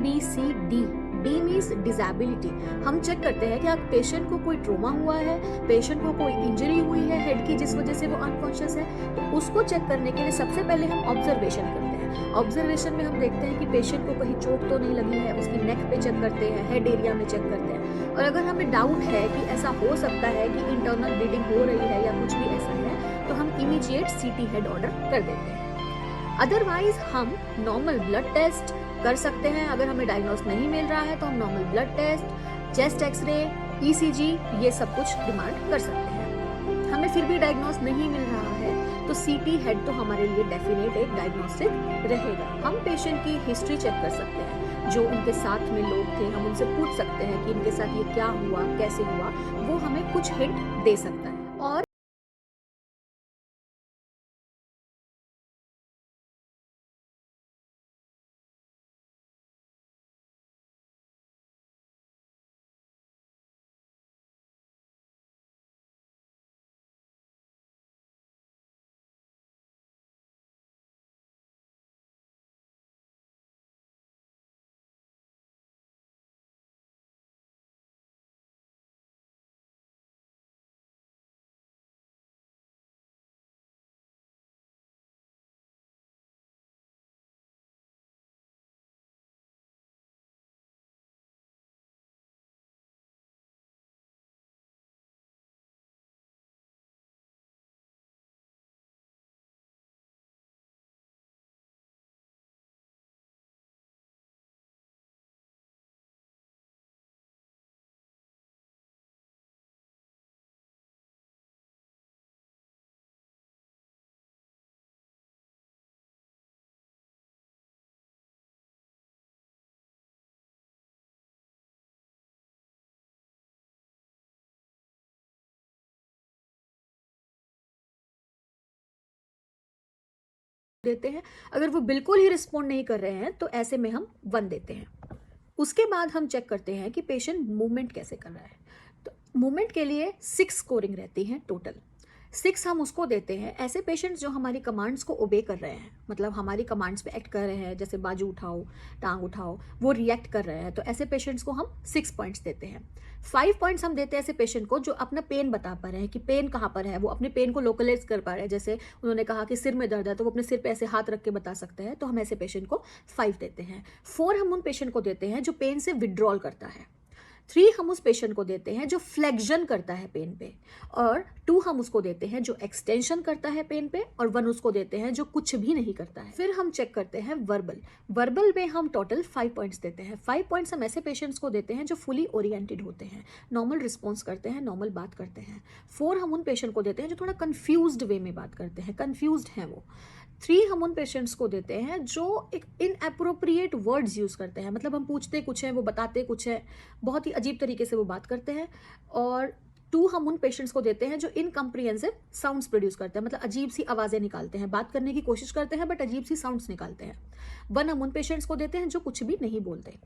ABCD। D means disability. हम check करते हैं कि आप पेशेंट को कोई ट्रोमा हुआ है, पेशेंट को कोई इंजरी हुई है हेड की जिस वजह से वो अनकॉन्शियस है, तो उसको चेक करने के लिए सबसे पहले हम ऑब्जर्वेशन करते हैं। ऑब्जर्वेशन में हम देखते हैं कि पेशेंट को कहीं चोट तो नहीं लगी है, उसकी नेक पे चेक करते हैं, हेड एरिया में चेक करते हैं, और अगर हमें डाउट है कि ऐसा हो सकता है कि इंटरनल ब्लीडिंग हो रही है या कुछ भी ऐसा है, तो हम इमीडिएट CT हेड ऑर्डर कर देते हैं। अदरवाइज हम नॉर्मल ब्लड टेस्ट कर सकते हैं। अगर हमें डायग्नोस नहीं मिल रहा है तो हम normal blood test, chest x ray, ECG ये सब कुछ डिमांड कर सकते हैं। हमें फिर भी डायग्नोस नहीं मिल रहा है तो CT हेड तो हमारे लिए डेफिनेट एक डायग्नोस्टिक रहेगा। हम पेशेंट की हिस्ट्री चेक कर सकते हैं, जो उनके साथ में लोग थे हम उनसे पूछ सकते हैं कि इनके साथ ये क्या हुआ, कैसे हुआ, वो हमें कुछ हिंट दे सकता है। और देते हैं। अगर वो बिल्कुल ही रिस्पॉन्ड नहीं कर रहे हैं तो ऐसे में हम 1 देते हैं। उसके बाद हम चेक करते हैं कि पेशेंट मूवमेंट कैसे कर रहा है। तो मूवमेंट के लिए 6 स्कोरिंग रहती हैं टोटल। 6 हम उसको देते हैं ऐसे पेशेंट्स जो हमारी कमांड्स को ओबे कर रहे हैं, मतलब हमारी कमांड्स पे एक्ट कर रहे हैं, जैसे बाजू उठाओ, टांग उठाओ, वो रिएक्ट कर रहे हैं, तो ऐसे पेशेंट्स को हम 6 पॉइंट्स देते हैं। 5 पॉइंट्स हम देते हैं ऐसे पेशेंट को जो अपना पेन बता पा रहे हैं कि पेन कहाँ पर है, वो अपने पेन को लोकलाइज कर पा रहे हैं। जैसे उन्होंने कहा कि सिर में दर्द है तो वो अपने सिर पे ऐसे हाथ रख के बता सकते हैं, तो हम ऐसे पेशेंट को 5 देते हैं। 4 हम उन पेशेंट को देते हैं जो पेन से विड्रॉल करता है। 3 हम उस पेशेंट को देते हैं जो फ्लेक्शन करता है पेन पे, और 2 हम उसको देते हैं जो एक्सटेंशन करता है पेन पे, और 1 उसको देते हैं जो कुछ भी नहीं करता है। फिर हम चेक करते हैं वर्बल में हम टोटल 5 पॉइंट्स देते हैं। 5 पॉइंट्स हम ऐसे पेशेंट्स को देते हैं जो फुली ओरिएंटेड होते हैं, नॉर्मल रिस्पॉन्स करते हैं, नॉर्मल बात करते हैं। 4 हम उन पेशेंट को देते हैं जो थोड़ा कन्फ्यूज्ड वे में बात करते हैं, कन्फ्यूज्ड हैं वो। 3 हम उन पेशेंट्स को देते हैं जो एक इनएप्रोप्रिएट वर्ड्स यूज़ करते हैं, मतलब हम पूछते कुछ है वो बताते कुछ है, बहुत ही अजीब तरीके से वो बात करते हैं। और 2 हम उन पेशेंट्स को देते हैं जो इनकम्प्रिहेंसिव साउंड्स प्रोड्यूस करते हैं, मतलब अजीब सी आवाज़ें निकालते हैं, बात करने की कोशिश करते हैं बट अजीब सी साउंड्स निकालते हैं। 1 हम उन पेशेंट्स को देते हैं जो कुछ भी नहीं बोलते।